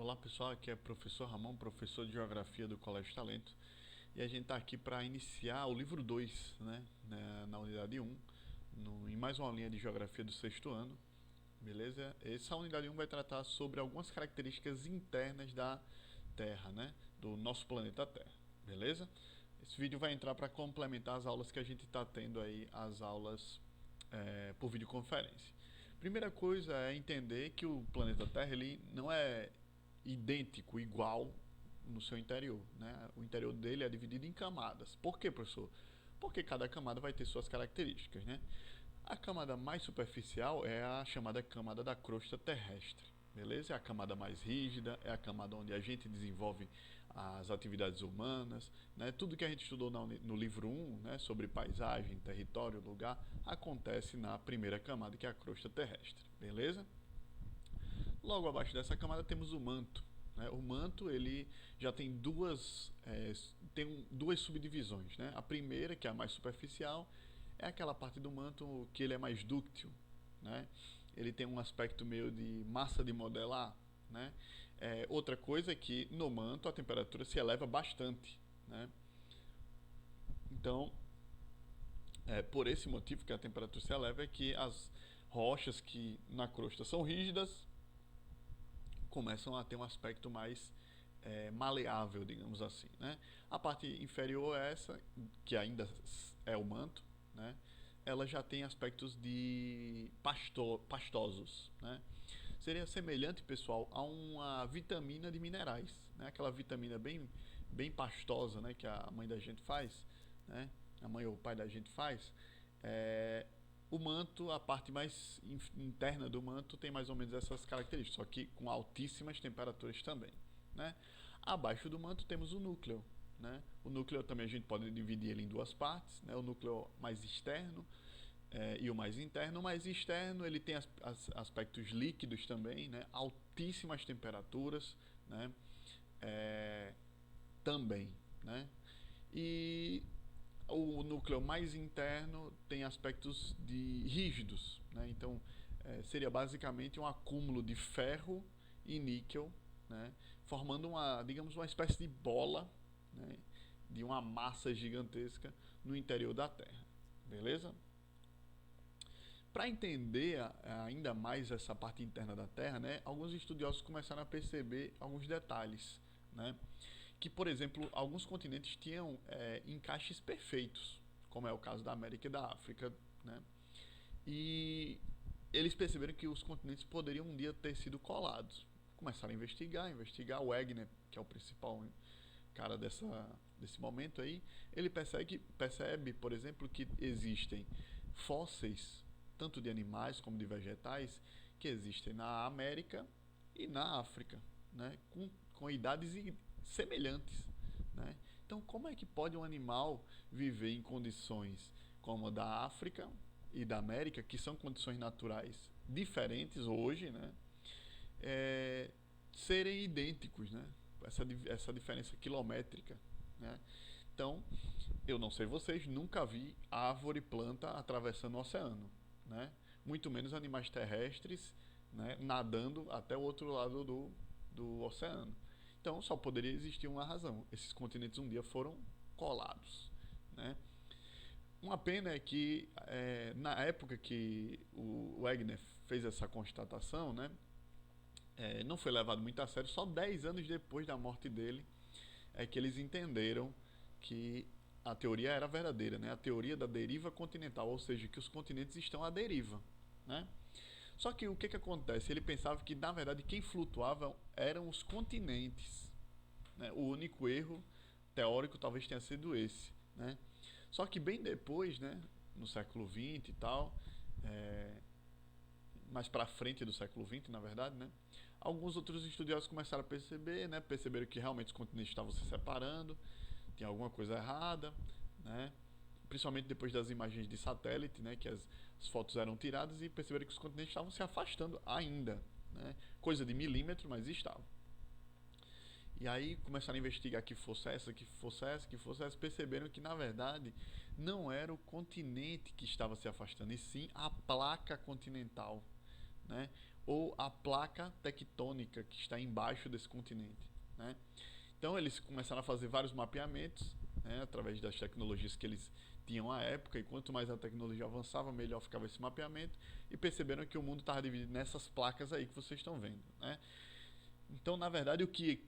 Olá pessoal, aqui é o professor Ramon, professor de Geografia do Colégio Talento, e a gente está aqui para iniciar o livro 2, na unidade 1, em mais uma linha de Geografia do sexto ano, beleza? Essa unidade 1 vai tratar sobre algumas características internas da Terra, do nosso planeta Terra, beleza? Esse vídeo vai entrar para complementar as aulas que a gente está tendo aí, as aulas por videoconferência. Primeira coisa é entender que o planeta Terra ele não é idêntico, igual no seu interior. O interior dele é dividido em camadas. Por quê, professor? Porque cada camada vai ter suas características. A camada mais superficial é a chamada camada da crosta terrestre. Beleza? É a camada mais rígida, é a camada onde a gente desenvolve as atividades humanas. Tudo que a gente estudou no livro 1, sobre paisagem, território, lugar, acontece na primeira camada, que é a crosta terrestre. Beleza? Logo abaixo dessa camada temos o manto. O manto ele já tem duas subdivisões. A primeira, que é a mais superficial, é aquela parte do manto que ele é mais dúctil. Ele tem um aspecto meio de massa de modelar. Outra coisa é que no manto a temperatura se eleva bastante. Então, por esse motivo que a temperatura se eleva é que as rochas que na crosta são rígidas começam a ter um aspecto mais maleável, digamos assim. A parte inferior é essa, que ainda é o manto, ela já tem aspectos de pastosos. Seria semelhante, pessoal, a uma vitamina de minerais, aquela vitamina bem pastosa, que a mãe da gente faz, a mãe ou o pai da gente faz. O manto, a parte mais interna do manto tem mais ou menos essas características, só que com altíssimas temperaturas também. Abaixo do manto temos o núcleo. O núcleo também a gente pode dividir ele em duas partes, o núcleo mais externo e o mais interno. O mais externo ele tem aspectos líquidos também, altíssimas temperaturas, também. E o núcleo mais interno tem aspectos rígidos, então seria basicamente um acúmulo de ferro e níquel, formando digamos, uma espécie de bola, de uma massa gigantesca no interior da Terra, beleza? Para entender ainda mais essa parte interna da Terra, alguns estudiosos começaram a perceber alguns detalhes, que, por exemplo, alguns continentes tinham encaixes perfeitos, como é o caso da América e da África, e eles perceberam que os continentes poderiam um dia ter sido colados. Começaram a investigar. O Wegener, que é o principal cara desse momento aí, ele percebe, por exemplo, que existem fósseis, tanto de animais como de vegetais, que existem na América e na África, com idades semelhantes. Então, como é que pode um animal viver em condições como a da África e da América, que são condições naturais diferentes hoje, serem idênticos, essa diferença quilométrica. Então, eu não sei vocês, nunca vi árvore e planta atravessando o oceano, muito menos animais terrestres, nadando até o outro lado do oceano. Então, só poderia existir uma razão: esses continentes um dia foram colados. Uma pena é que na época que o Wegener fez essa constatação, não foi levado muito a sério. Só 10 anos depois da morte dele é que eles entenderam que a teoria era verdadeira, a teoria da deriva continental, ou seja, que os continentes estão à deriva. Só que o que acontece? Ele pensava que, na verdade, quem flutuava eram os continentes. O único erro teórico talvez tenha sido esse. Só que bem depois, no século XX e tal, mais para frente do século XX, na verdade, alguns outros estudiosos começaram a perceberam que realmente os continentes estavam se separando, tinha alguma coisa errada, principalmente depois das imagens de satélite, que as fotos eram tiradas, e perceberam que os continentes estavam se afastando ainda, coisa de milímetro, mas estavam. E aí começaram a investigar que fosse essa, perceberam que, na verdade, não era o continente que estava se afastando, e sim a placa continental. ou a placa tectônica que está embaixo desse continente, né? Então eles começaram a fazer vários mapeamentos, né, através das tecnologias que eles tinham à época, e quanto mais a tecnologia avançava, melhor ficava esse mapeamento, e perceberam que o mundo estava dividido nessas placas aí que vocês estão vendo, né? Então, na verdade, o que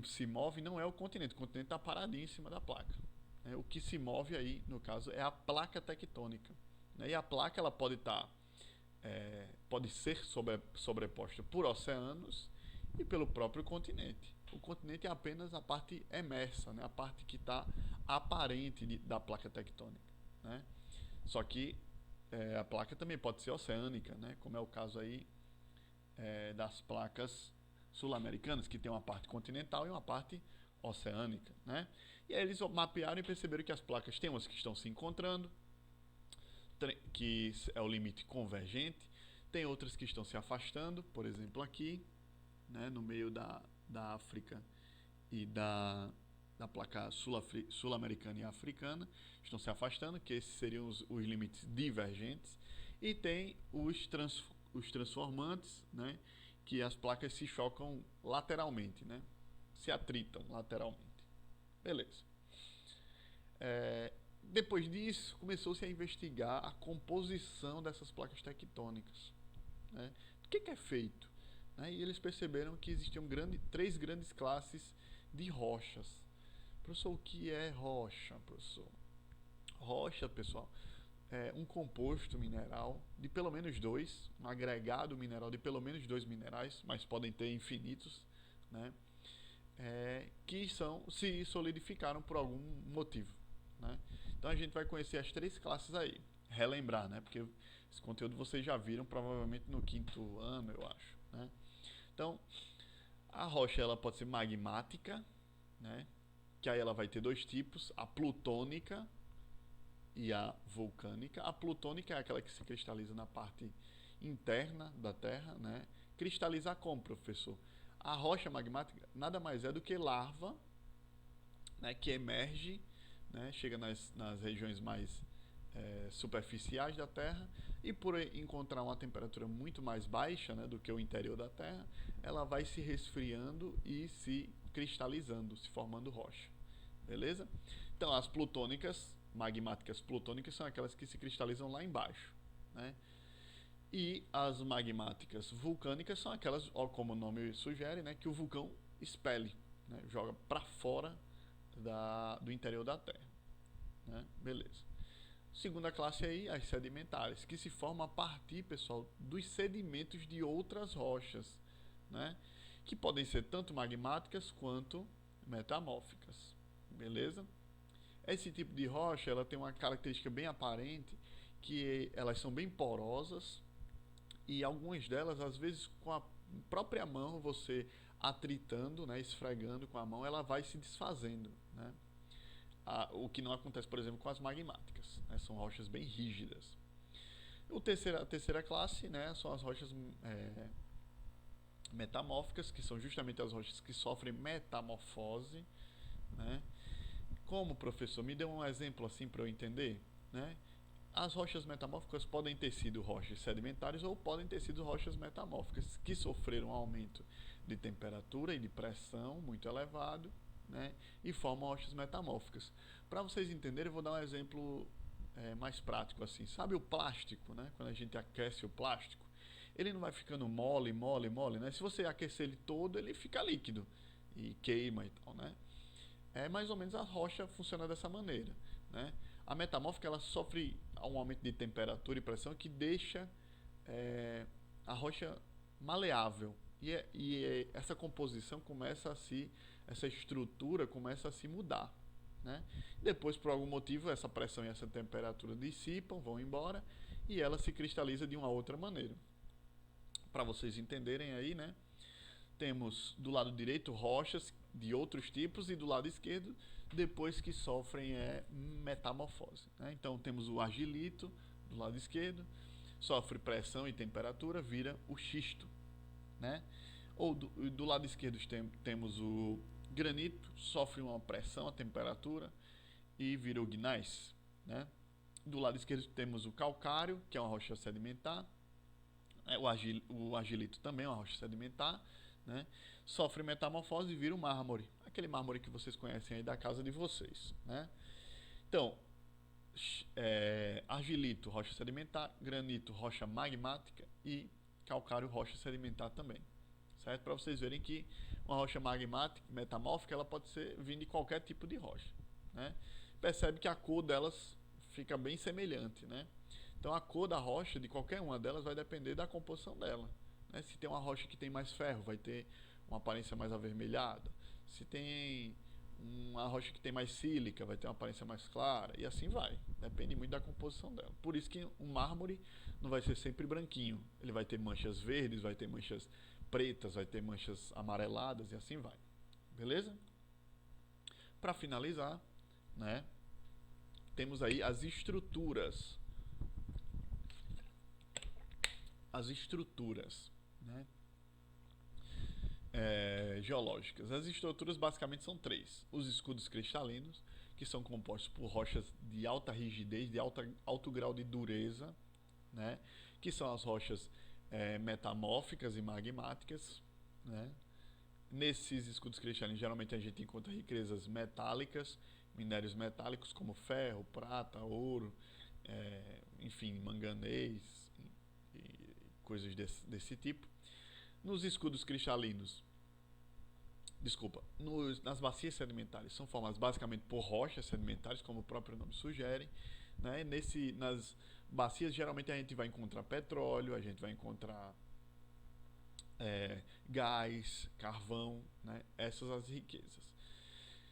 se move não é o continente está paradinho em cima da placa, né? O que se move aí, no caso, é a placa tectônica, né? E a placa ela pode ser sobreposta por oceanos e pelo próprio continente. O continente é apenas a parte emersa, né? A parte que está aparente da placa tectônica, né? Só que a placa também pode ser oceânica, né? Como é o caso aí das placas sul-americanas, que tem uma parte continental e uma parte oceânica, né? E aí eles mapearam e perceberam que as placas tem umas que estão se encontrando, que é o limite convergente, tem outras que estão se afastando, por exemplo aqui, né, no meio da África e da placa sul-americana e africana, estão se afastando, que esses seriam os limites divergentes, e tem os transformantes, né, que as placas se chocam lateralmente, né, se atritam lateralmente. Beleza. Depois disso, começou-se a investigar a composição dessas placas tectônicas, né? O que é feito? Né? E eles perceberam que existiam três grandes classes de rochas. Professor, o que é rocha, professor? Rocha, pessoal, é um composto mineral de pelo menos dois, um agregado mineral de pelo menos dois minerais, mas podem ter infinitos, né? Que se solidificaram por algum motivo, né? Então a gente vai conhecer as três classes aí, relembrar, né? Porque esse conteúdo vocês já viram provavelmente no quinto ano, eu acho, né? Então, a rocha ela pode ser magmática, né? Que aí ela vai ter dois tipos, a plutônica e a vulcânica. A plutônica é aquela que se cristaliza na parte interna da Terra, né? Cristalizar como, professor? A rocha magmática nada mais é do que lava, né, que emerge, né, chega nas regiões mais superficiais da Terra, e por encontrar uma temperatura muito mais baixa, né, do que o interior da Terra, ela vai se resfriando e se cristalizando, se formando rocha. Beleza? Então as plutônicas, magmáticas plutônicas, são aquelas que se cristalizam lá embaixo, né? E as magmáticas vulcânicas são aquelas, como o nome sugere, né, que o vulcão expele, né, joga para fora do interior da Terra, né? Beleza. Segunda classe aí, as sedimentares, que se formam a partir, pessoal, dos sedimentos de outras rochas, né, que podem ser tanto magmáticas quanto metamórficas. Beleza? Esse tipo de rocha, ela tem uma característica bem aparente, que elas são bem porosas, e algumas delas, às vezes, com a própria mão, você atritando, né, esfregando com a mão, ela vai se desfazendo, né? O que não acontece, por exemplo, com as magmáticas, né? São rochas bem rígidas. A terceira classe, né, são as rochas metamórficas, que são justamente as rochas que sofrem metamorfose, né? Como, professor? Me dê um exemplo assim para eu entender, né? As rochas metamórficas podem ter sido rochas sedimentares ou podem ter sido rochas metamórficas que sofreram um aumento de temperatura e de pressão muito elevado, né, e formam rochas metamórficas. Para vocês entenderem, eu vou dar um exemplo mais prático assim. Sabe o plástico, né? Quando a gente aquece o plástico, ele não vai ficando mole, mole, mole, né? Se você aquecer ele todo, ele fica líquido e queima e tal, né? É mais ou menos a rocha funciona dessa maneira, né? A metamórfica ela sofre um aumento de temperatura e pressão que deixa a rocha maleável e essa composição essa estrutura começa a se mudar, né? Depois, por algum motivo, essa pressão e essa temperatura dissipam, vão embora e ela se cristaliza de uma outra maneira. Para vocês entenderem aí, né? Temos do lado direito rochas de outros tipos e do lado esquerdo depois que sofrem metamorfose, né? Então temos o argilito do lado esquerdo, sofre pressão e temperatura, vira o xisto, né? Ou do lado esquerdo temos o granito, sofre uma pressão, a temperatura e vira o gneiss, né? Do lado esquerdo temos o calcário, que é uma rocha sedimentar, O argilito também é uma rocha sedimentar, né? Sofre metamorfose e vira um mármore. Aquele mármore que vocês conhecem aí da casa de vocês, né? Então, argilito, rocha sedimentar, granito, rocha magmática e calcário, rocha sedimentar também, certo? Para vocês verem que uma rocha magmática, metamórfica, ela pode ser vinda de qualquer tipo de rocha, né? Percebe que a cor delas fica bem semelhante, né? Então a cor da rocha, de qualquer uma delas, vai depender da composição dela, né? Se tem uma rocha que tem mais ferro, vai ter uma aparência mais avermelhada. Se tem uma rocha que tem mais sílica, vai ter uma aparência mais clara, e assim vai. Depende muito da composição dela. Por isso que um mármore não vai ser sempre branquinho. Ele vai ter manchas verdes, vai ter manchas pretas, vai ter manchas amareladas e assim vai. Beleza? Para finalizar, né, temos aí as estruturas. As estruturas, né, geológicas. As estruturas basicamente são três: os escudos cristalinos, que são compostos por rochas de alta rigidez, de alto grau de dureza, né, que são as rochas metamórficas e magmáticas, né. Nesses escudos cristalinos, geralmente a gente encontra riquezas metálicas, minérios metálicos como ferro, prata, ouro, enfim, manganês e coisas desse tipo. Nos escudos cristalinos, nas bacias sedimentares são formadas basicamente por rochas sedimentares, como o próprio nome sugere, né? Nas bacias geralmente a gente vai encontrar petróleo, a gente vai encontrar gás, carvão, né? Essas as riquezas.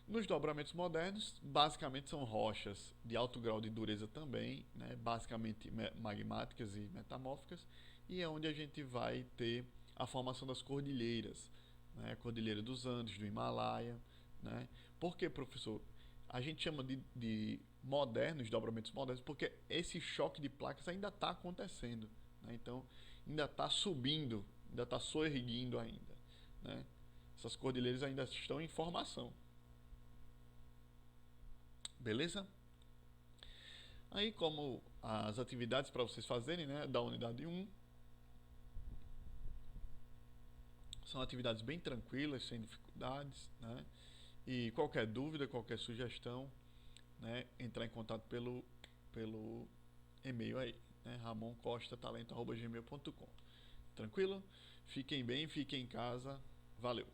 Nos dobramentos modernos, basicamente são rochas de alto grau de dureza também, né? Basicamente magmáticas e metamórficas, e é onde a gente vai ter a formação das cordilheiras, né? A Cordilheira dos Andes, do Himalaia, né? Por que, professor? A gente chama de modernos, dobramentos modernos, porque esse choque de placas ainda está acontecendo, né? Então, ainda está subindo, ainda está soerguindo ainda, né? Essas cordilheiras ainda estão em formação. Beleza? Aí, como as atividades para vocês fazerem, né, da unidade 1, são atividades bem tranquilas, sem dificuldades, né? E qualquer dúvida, qualquer sugestão, né, entrar em contato pelo e-mail aí, né, ramoncostatalento@gmail.com. Tranquilo? Fiquem bem, fiquem em casa. Valeu!